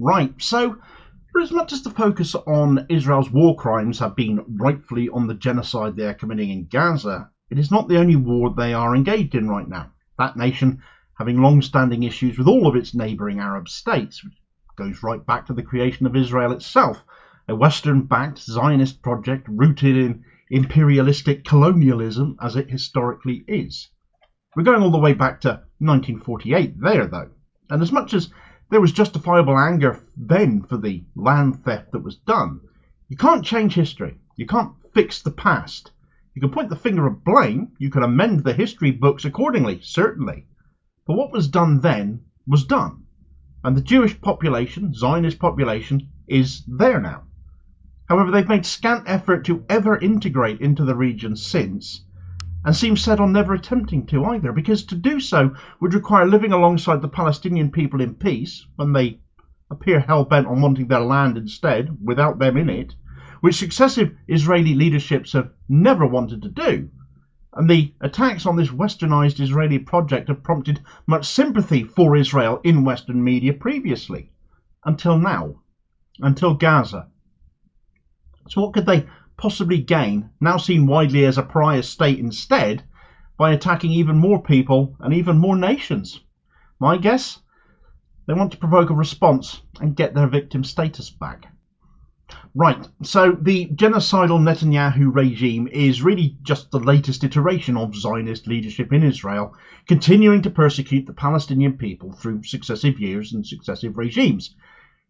Right, so for as much as the focus on Israel's war crimes have been rightfully on the genocide they are committing in Gaza, it is not the only war they are engaged in right now. That nation having long-standing issues with all of its neighbouring Arab states, which goes right back to the creation of Israel itself, a Western-backed Zionist project rooted in imperialistic colonialism as it historically is. We're going all the way back to 1948 there, though, and as much as there was justifiable anger then for the land theft that was done, you can't change history. You can't fix the past. You can point the finger of blame, you can amend the history books accordingly, certainly. But what was done then was done. And the Jewish population, Zionist population, is there now. However, they've made scant effort to ever integrate into the region since, and seem set on never attempting to either, because to do so would require living alongside the Palestinian people in peace, when they appear hell-bent on wanting their land instead, without them in it, which successive Israeli leaderships have never wanted to do. And the attacks on this Westernised Israeli project have prompted much sympathy for Israel in Western media previously, until now, until Gaza. So what could they possibly gain, now seen widely as a pariah state instead, by attacking even more people and even more nations? My guess? They want to provoke a response and get their victim status back. Right, so the genocidal Netanyahu regime is really just the latest iteration of Zionist leadership in Israel, continuing to persecute the Palestinian people through successive years and successive regimes.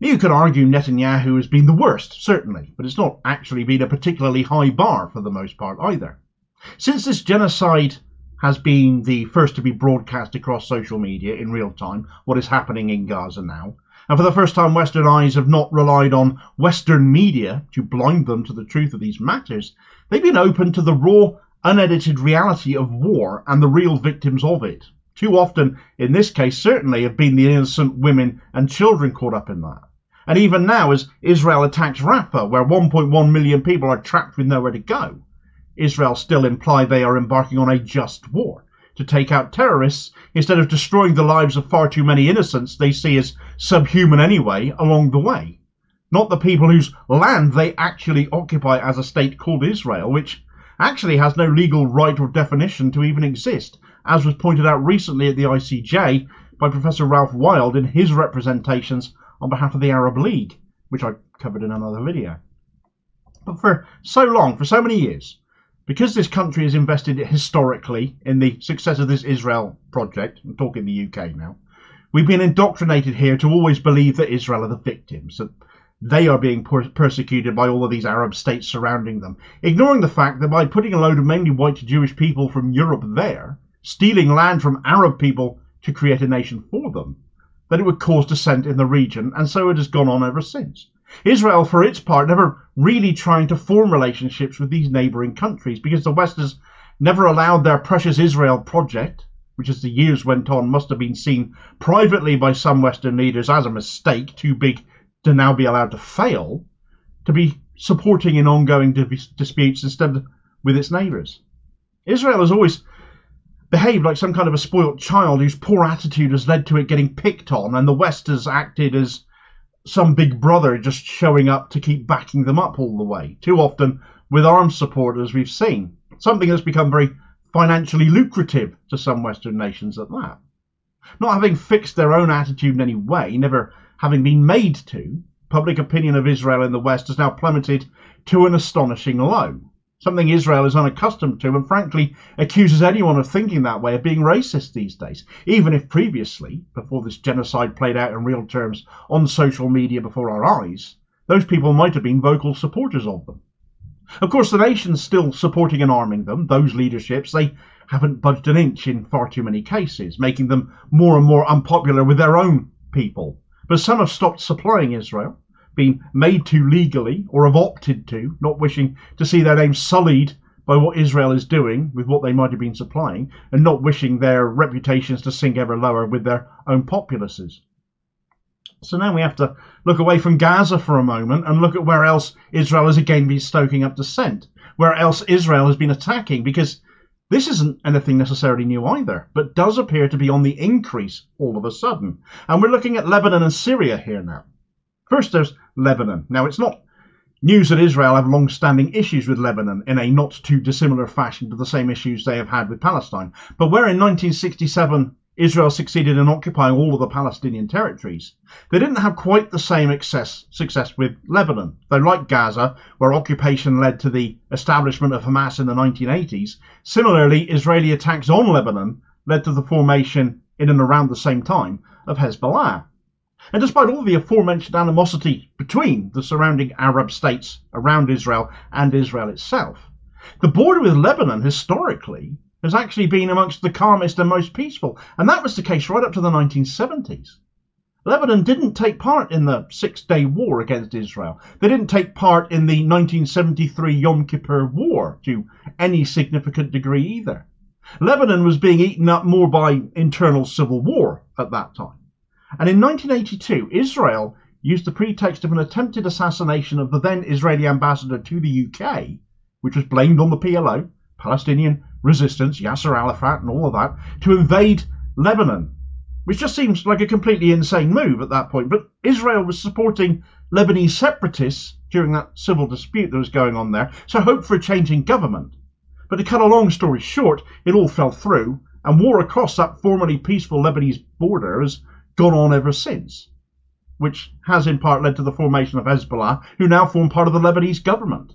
You could argue Netanyahu has been the worst, certainly, but it's not actually been a particularly high bar for the most part either. Since this genocide has been the first to be broadcast across social media in real time, what is happening in Gaza now, and for the first time Western eyes have not relied on Western media to blind them to the truth of these matters, they've been open to the raw, unedited reality of war and the real victims of it. Too often, in this case certainly, have been the innocent women and children caught up in that. And even now, as Israel attacks Rafah, where 1.1 million people are trapped with nowhere to go, Israel still imply they are embarking on a just war to take out terrorists instead of destroying the lives of far too many innocents they see as subhuman anyway along the way. Not the people whose land they actually occupy as a state called Israel, which actually has no legal right or definition to even exist, as was pointed out recently at the ICJ by Professor Ralph Wild in his representations on behalf of the Arab League, which I covered in another video. But for so long, for so many years, because this country has invested historically in the success of this Israel project, I'm talking the UK now, we've been indoctrinated here to always believe that Israel are the victims, that they are being persecuted by all of these Arab states surrounding them, ignoring the fact that by putting a load of mainly white Jewish people from Europe there, stealing land from Arab people to create a nation for them, that it would cause dissent in the region, and so it has gone on ever since. Israel, for its part, never really trying to form relationships with these neighbouring countries, because the West has never allowed their precious Israel project, which as the years went on must have been seen privately by some Western leaders as a mistake too big to now be allowed to fail, to be supporting in ongoing disputes instead with its neighbours. Israel has always behaved like some kind of a spoilt child whose poor attitude has led to it getting picked on, and the West has acted as some big brother just showing up to keep backing them up all the way, too often with armed support, as we've seen, something that's become very financially lucrative to some Western nations at that. Not having fixed their own attitude in any way, never having been made to, public opinion of Israel in the West has now plummeted to an astonishing low. Something Israel is unaccustomed to, and frankly accuses anyone of thinking that way of being racist these days, even if previously, before this genocide played out in real terms on social media before our eyes, those people might have been vocal supporters of them. Of course, the nation's still supporting and arming them, those leaderships. They haven't budged an inch in far too many cases, making them more and more unpopular with their own people. But some have stopped supplying Israel, been made to legally, or have opted to, not wishing to see their name sullied by what Israel is doing with what they might have been supplying, and not wishing their reputations to sink ever lower with their own populaces. So now we have to look away from Gaza for a moment and look at where else Israel has again been stoking up dissent, where else Israel has been attacking, because this isn't anything necessarily new either, but does appear to be on the increase all of a sudden. And we're looking at Lebanon and Syria here now. First, there's Lebanon. Now, it's not news that Israel have long-standing issues with Lebanon in a not too dissimilar fashion to the same issues they have had with Palestine. But where in 1967 Israel succeeded in occupying all of the Palestinian territories, they didn't have quite the same success with Lebanon. Though like Gaza, where occupation led to the establishment of Hamas in the 1980s, similarly Israeli attacks on Lebanon led to the formation in and around the same time of Hezbollah. And despite all the aforementioned animosity between the surrounding Arab states around Israel and Israel itself, the border with Lebanon historically has actually been amongst the calmest and most peaceful, and that was the case right up to the 1970s. Lebanon didn't take part in the Six-Day War against Israel. They didn't take part in the 1973 Yom Kippur War to any significant degree either. Lebanon was being eaten up more by internal civil war at that time. And in 1982, Israel used the pretext of an attempted assassination of the then Israeli ambassador to the UK, which was blamed on the PLO, Palestinian resistance, Yasser Arafat and all of that, to invade Lebanon, which just seems like a completely insane move at that point. But Israel was supporting Lebanese separatists during that civil dispute that was going on there, so hope for a change in government. But to cut a long story short, it all fell through, and war across that formerly peaceful Lebanese border has gone on ever since, which has in part led to the formation of Hezbollah, who now form part of the Lebanese government.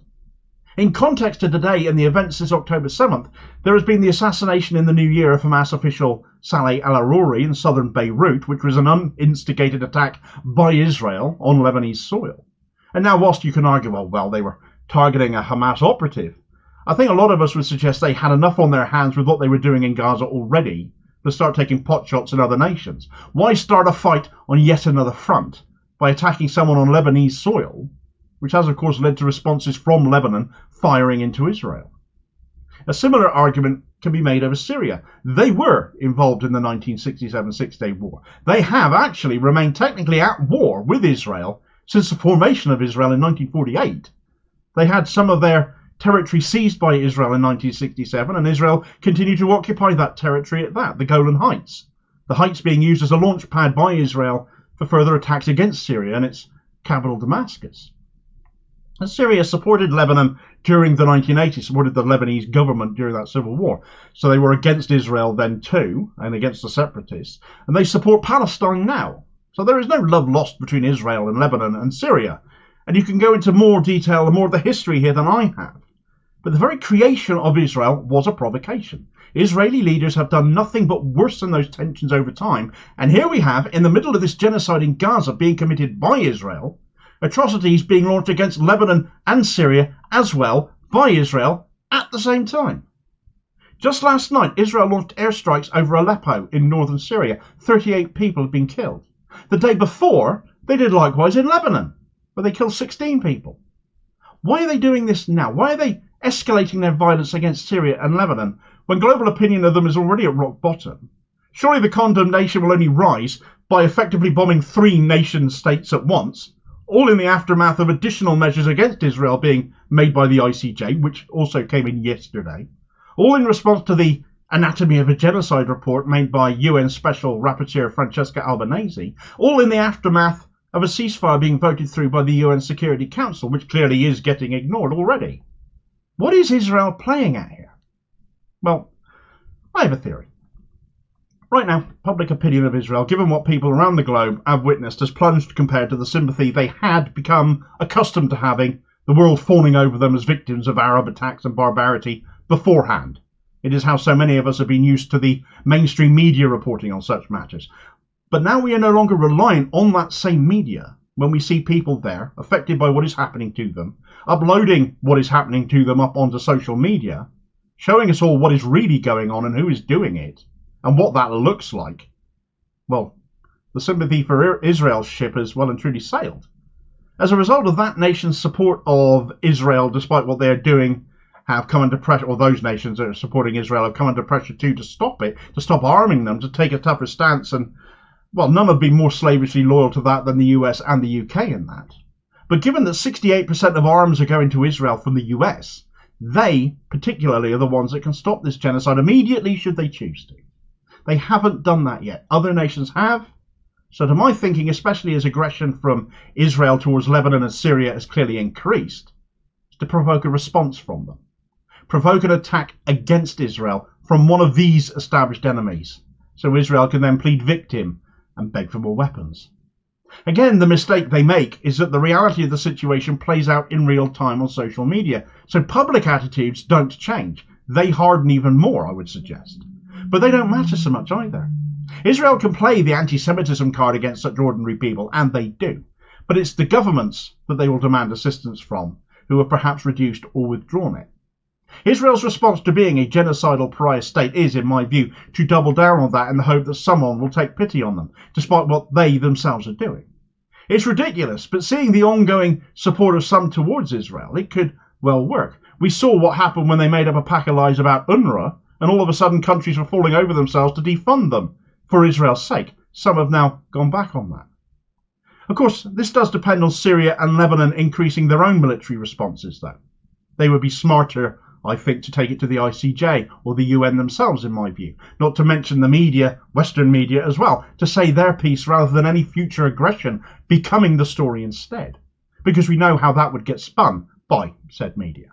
In context to today and the events since October 7th, there has been the assassination in the new year of Hamas official Saleh al-Aruri in southern Beirut, which was an uninstigated attack by Israel on Lebanese soil. And now, whilst you can argue, well, they were targeting a Hamas operative, I think a lot of us would suggest they had enough on their hands with what they were doing in Gaza already to start taking potshots in other nations. Why start a fight on yet another front by attacking someone on Lebanese soil, which has of course led to responses from Lebanon firing into Israel? A similar argument can be made over Syria. They were involved in the 1967 Six-Day War. They have actually remained technically at war with Israel since the formation of Israel in 1948. They had some of their territory seized by Israel in 1967, and Israel continued to occupy that territory at that, the Golan Heights. The heights being used as a launch pad by Israel for further attacks against Syria and its capital Damascus. And Syria supported Lebanon during the 1980s, supported the Lebanese government during that civil war. So they were against Israel then too, and against the separatists, and they support Palestine now. So there is no love lost between Israel and Lebanon and Syria. And you can go into more detail and more of the history here than I have. But the very creation of Israel was a provocation. Israeli leaders have done nothing but worsen those tensions over time. And here we have, in the middle of this genocide in Gaza being committed by Israel, atrocities being launched against Lebanon and Syria as well by Israel at the same time. Just last night, Israel launched airstrikes over Aleppo in northern Syria. 38 people have been killed. The day before, they did likewise in Lebanon, where they killed 16 people. Why are they doing this now? Why are they escalating their violence against Syria and Lebanon when global opinion of them is already at rock bottom? Surely the condemnation will only rise by effectively bombing 3 nation states at once, all in the aftermath of additional measures against Israel being made by the ICJ, which also came in yesterday, all in response to the Anatomy of a Genocide report made by UN Special Rapporteur Francesca Albanese, all in the aftermath of a ceasefire being voted through by the UN Security Council, which clearly is getting ignored already. What is Israel playing at here? Well, I have a theory. Right now, public opinion of Israel, given what people around the globe have witnessed, has plunged compared to the sympathy they had become accustomed to having, the world fawning over them as victims of Arab attacks and barbarity beforehand. It is how so many of us have been used to the mainstream media reporting on such matters. But now we are no longer reliant on that same media when we see people there affected by what is happening to them, uploading what is happening to them up onto social media, showing us all what is really going on and who is doing it, and what that looks like. Well, the sympathy for Israel's ship has well and truly sailed. As a result of that nation's support of Israel, despite what they are doing, have come under pressure, or those nations that are supporting Israel have come under pressure too to stop it, to stop arming them, to take a tougher stance. And, well, none have been more slavishly loyal to that than the US and the UK in that. But given that 68% of arms are going to Israel from the US, they particularly are the ones that can stop this genocide immediately should they choose to. They haven't done that yet. Other nations have. So to my thinking, especially as aggression from Israel towards Lebanon and Syria has clearly increased, is to provoke a response from them. Provoke an attack against Israel from one of these established enemies, so Israel can then plead victim and beg for more weapons. Again, the mistake they make is that the reality of the situation plays out in real time on social media, so public attitudes don't change. They harden even more, I would suggest. But they don't matter so much either. Israel can play the anti-Semitism card against such ordinary people, and they do. But it's the governments that they will demand assistance from, who have perhaps reduced or withdrawn it. Israel's response to being a genocidal pariah state is, in my view, to double down on that in the hope that someone will take pity on them, despite what they themselves are doing. It's ridiculous, but seeing the ongoing support of some towards Israel, it could well work. We saw what happened when they made up a pack of lies about UNRWA, and all of a sudden countries were falling over themselves to defund them, for Israel's sake. Some have now gone back on that. Of course, this does depend on Syria and Lebanon increasing their own military responses, though. They would be smarter, I think, to take it to the ICJ or the UN themselves, in my view, not to mention the media, Western media as well, to say their piece rather than any future aggression becoming the story instead, because we know how that would get spun by said media.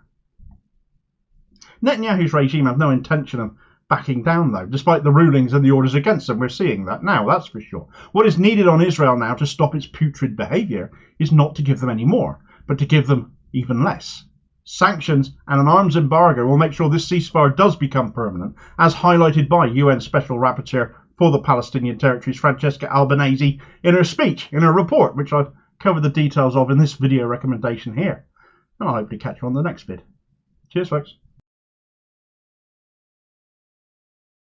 Netanyahu's regime have no intention of backing down, though, despite the rulings and the orders against them. We're seeing that now, that's for sure. What is needed on Israel now to stop its putrid behaviour is not to give them any more, but to give them even less. Sanctions and an arms embargo will make sure this ceasefire does become permanent, as highlighted by UN Special Rapporteur for the Palestinian territories, Francesca Albanese, in her speech, in her report, which I've covered the details of in this video recommendation here. And I'll hopefully catch you on the next vid. Cheers, folks.